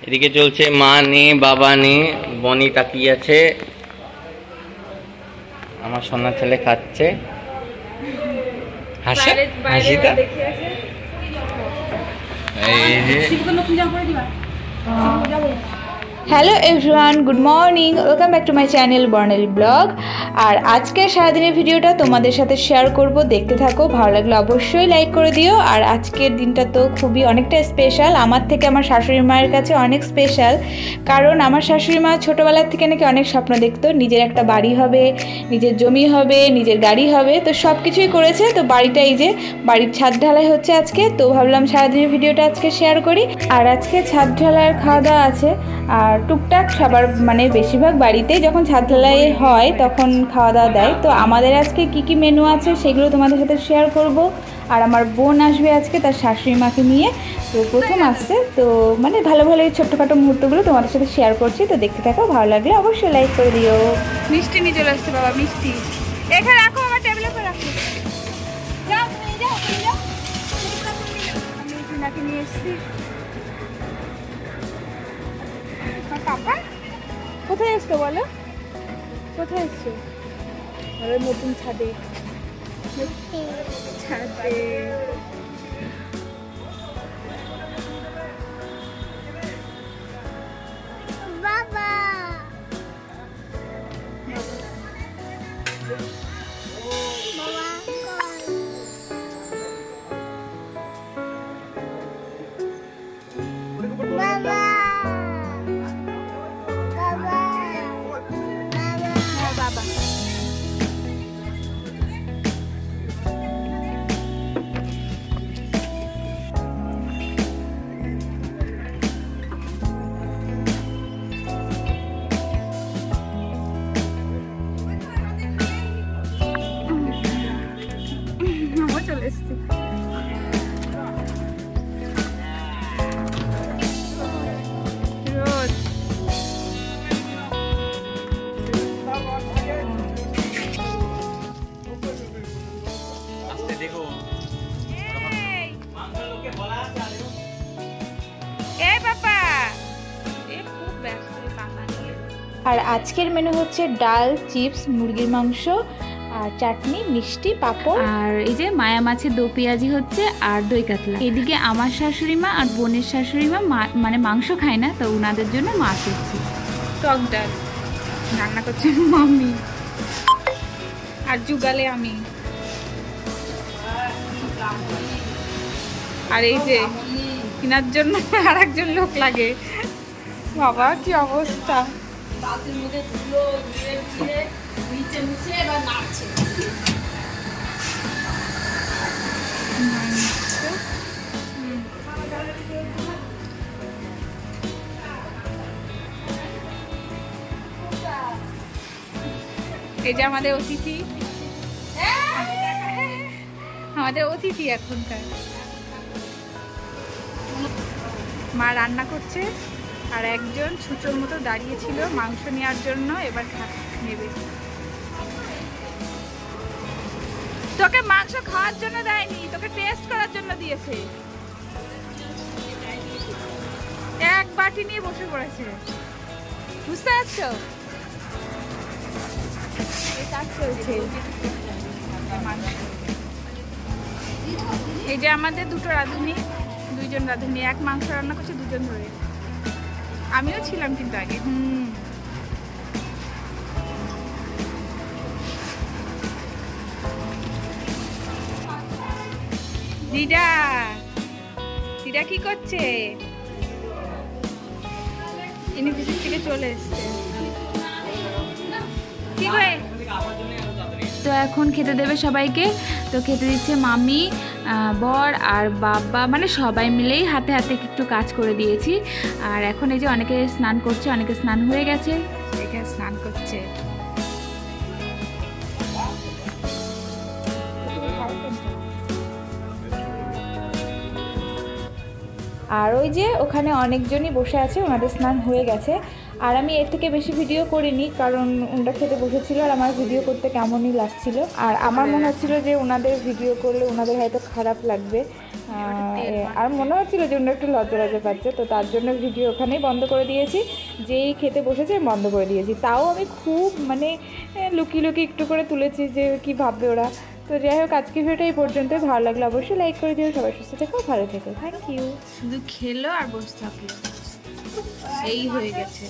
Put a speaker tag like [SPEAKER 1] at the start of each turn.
[SPEAKER 1] এদিকে চলছে মা নেই, বাবা নেই, বনি তাকিয়ে আছে, আমার সোনা ছেলে খাচ্ছে। হাসি হাসিটা
[SPEAKER 2] hello everyone, good morning, welcome back to my channel Barnali blog. আর আজকে সারাদিনের ভিডিওটা তোমাদের সাথে শেয়ার করব, দেখতে থাকো। ভালো লাগলে অবশ্যই লাইক করে দিও। আর আজকের দিনটা তো খুবই অনেকটা স্পেশাল, আমার থেকে আমার শাশুড়ি মায়ের কাছে অনেক স্পেশাল। কারণ আমার শাশুড়ি মা ছোটোবেলার থেকে নাকি অনেক স্বপ্ন দেখতো, নিজের একটা বাড়ি হবে, নিজের জমি হবে, নিজের গাড়ি হবে, তো সব কিছুই করেছে। তো বাড়িটা এই যে বাড়ির ছাদ ঢালাই হচ্ছে আজকে, তো ভাবলাম সারাদিনের ভিডিওটা আজকে শেয়ার করি। আর আজকে ছাদ ঢালাইয়ের খাওয়া দাওয়া আছে। আর টুকটাক সবার মানে বেশিরভাগ বাড়িতে যখন ছাদ ঢালাই হয় তখন খাওয়া দাওয়া দেয়। তো আমাদের আজকে কি কি মেনু আছে সেগুলো তোমাদের সাথে শেয়ার করব। আর আমার বোন আসবে আজকে তার শাশুড়ি মাকে নিয়ে, তো প্রথম আসছে, তো মানে ভালো ভালো এই ছোট্টখাটো মুহূর্তগুলো তোমাদের সাথে শেয়ার করছি। তো দেখতে থাকো, ভালো লাগলে অবশ্যই লাইক করে দিও। মিষ্টি নিয়ে চলে আসছে বাবা, মিষ্টি এখানে রাখো, আমার টেবিলের উপর রাখো। যাও তুমি যাও, তুমি যাও, আমি টিনাকে নিয়ে এসেছি। পাপা কোথায় এসছো বলো, কোথায় এসছো? ঘরের নতুন ছাদে, ছাদে বাবা চলে এসছি। আর আজকের মেনু হচ্ছে ডাল, চিপস, মুরগির মাংস, আর চাটনি, মিষ্টি, পাঁপড়, আর এই যে মায়া মাছের দো পেঁয়াজি হচ্ছে, আর দই কাতলা। এদিকে আমার শাশুড়ি মা আর বোনের শাশুড়ি মা মানে মাংস খায় না, তো ওনাদের জন্য মাছ হচ্ছে। টক ডাল রান্না করছে মাম্মি, আর জুগালে আমি। আর এই যে কেনার জন্য আর একজন লোক লাগে। বাবা কি অবস্থা! এই যে আমাদের অতিথি, আমাদের অতিথি এখনকার। মা রান্না করছে, আর একজন ছুঁচোর মতো দাঁড়িয়েছিল মাংস নেওয়ার জন্য, এবার নেবে। তোকে মাংস খাওয়ার জন্য দেয়নি, তোকে টেস্ট করার জন্য দিয়েছে। এক বাটি নিয়ে বসে পড়েছে, বুঝতে পারছো? এই যে আমাদের দুটো রাঁধুনি, দুইজন রাঁধুনি, এক মাংস রান্না করছে দুজন ধরে। আমিও ছিলাম কিন্তু আগে। দিদা, দিদা কি করছে? ইউনিভার্সিটি থেকে চলে এসছে। কি করে? তো এখন খেতে দেবে সবাইকে। তো খেতে দিচ্ছে মামি, বর আর বাবা, মানে সবাই মিলেই হাতে হাতে একটু কাজ করে দিয়েছি। আর এখন এই যে অনেকে স্নান করছে, অনেকে স্নান হয়ে গেছে, এখানে স্নান করছে। আর ওই যে ওখানে অনেকজনই বসে আছে, ওনাদের স্নান হয়ে গেছে। আর আমি এর থেকে বেশি ভিডিও করিনি, কারণ ওনারা খেতে বসেছিল আর আমার ভিডিও করতে কেমনই লাগছিল। আর আমার মনে হচ্ছিল যে ওনাদের ভিডিও করলে ওনাদের হয়তো খারাপ লাগবে, আর মনে হচ্ছিল যে ওনারা একটু লজ্জা লজ্জা পাচ্ছে, তো তার জন্য ভিডিও ওখানেই বন্ধ করে দিয়েছি। যেই খেতে বসেছে বন্ধ করে দিয়েছি। তাও আমি খুব মানে লুকিয়ে লুকিয়ে একটু করে তুলেছি যে কি ভাববে ওরা। তো যাই হোক, আজকের ভিডিওটা এই পর্যন্ত। ভালো লাগলে অবশ্যই লাইক করে দিও। সবাই সুস্থ থেকো, ভালো থেকো। Thank you. শুধু খেলো আর বসে থাকলো, এই হয়ে গেছে।